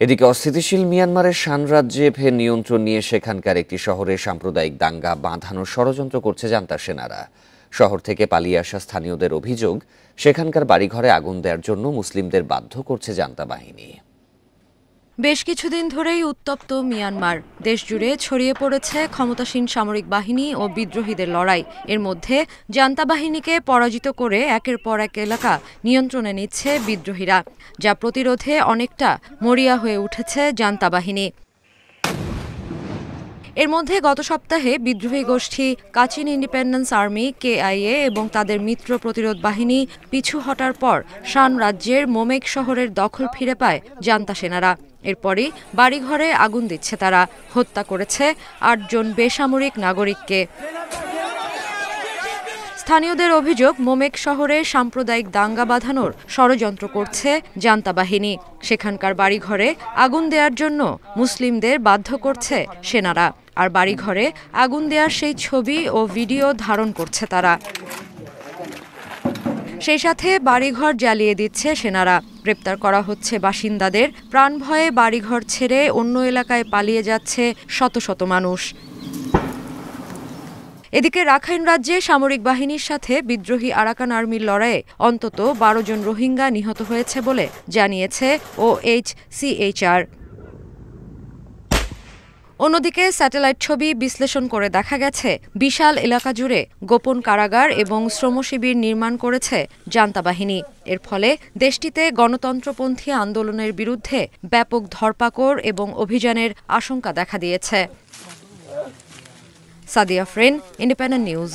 এদিকে অস্থিতিশীল মিয়ানমারের শান রাজ্যে ফের নিয়ন্ত্রণ নিয়ে সেখানকার একটি শহরে সাম্প্রদায়িক দাঙ্গা বাঁধানোর ষড়যন্ত্র করছে জান্তা সেনারা। শহর থেকে পালিয়ে আসা স্থানীয়দের অভিযোগ, সেখানকার বাড়িঘরে আগুন দেওয়ার জন্য মুসলিমদের বাধ্য করছে জান্তা বাহিনী। বেশ কিছুদিন ধরেই উত্তপ্ত মিয়ানমার। দেশজুড়ে ছড়িয়ে পড়েছে ক্ষমতাসীন সামরিক বাহিনী ও বিদ্রোহীদের লড়াই। এর মধ্যে জান্তা বাহিনীকে পরাজিত করে একের পর এক এলাকা নিয়ন্ত্রণে নিচ্ছে বিদ্রোহীরা, যা প্রতিরোধে অনেকটা মরিয়া হয়ে উঠেছে জান্তা বাহিনী। এর মধ্যে গত সপ্তাহে বিদ্রোহী গোষ্ঠী কাচিন ইন্ডিপেন্ডেন্স আর্মি KIA এবং তাদের মিত্র প্রতিরোধ বাহিনী পিছু হটার পর শান রাজ্যের মোমেক শহরের দখল ফিরে পায় জান্তা সেনারা। এরপরই বাড়িঘরে আগুন দিচ্ছে তারা, হত্যা করেছে ৮ জন বেসামরিক নাগরিককে। স্থানীয়দের অভিযোগ, মোমেক শহরে সাম্প্রদায়িক দাঙ্গা বাঁধানোর ষড়যন্ত্র করছে জান্তা বাহিনী। সেখানকার বাড়িঘরে আগুন দেওয়ার জন্য মুসলিমদের বাধ্য করছে সেনারা, আর বাড়িঘরে আগুন দেওয়ার সেই ছবি ও ভিডিও ধারণ করছে তারা। সেই সাথে বাড়িঘর জ্বালিয়ে দিচ্ছে সেনারা। গ্রেপ্তার করা হচ্ছে বাসিন্দাদের। প্রাণ ভয়ে বাড়িঘর ছেড়ে অন্য এলাকায় পালিয়ে যাচ্ছে শত শত মানুষ। এদিকে রাখাইন রাজ্যে সামরিক বাহিনীর সাথে বিদ্রোহী আরাকান আর্মির লড়াইয়ে অন্তত ১২ জন রোহিঙ্গা নিহত হয়েছে বলে জানিয়েছে OHCHR। অন্যদিকে স্যাটেলাইট ছবি বিশ্লেষণ করে দেখা গেছে, বিশাল এলাকা জুড়ে গোপন কারাগার এবং শ্রমশিবির নির্মাণ করেছে জান্তা বাহিনী। এর ফলে দেশটিতে গণতন্ত্রপন্থী আন্দোলনের বিরুদ্ধে ব্যাপক ধরপাকড় এবং অভিযানের আশঙ্কা দেখা দিয়েছে। Sadia Afrin, independent news.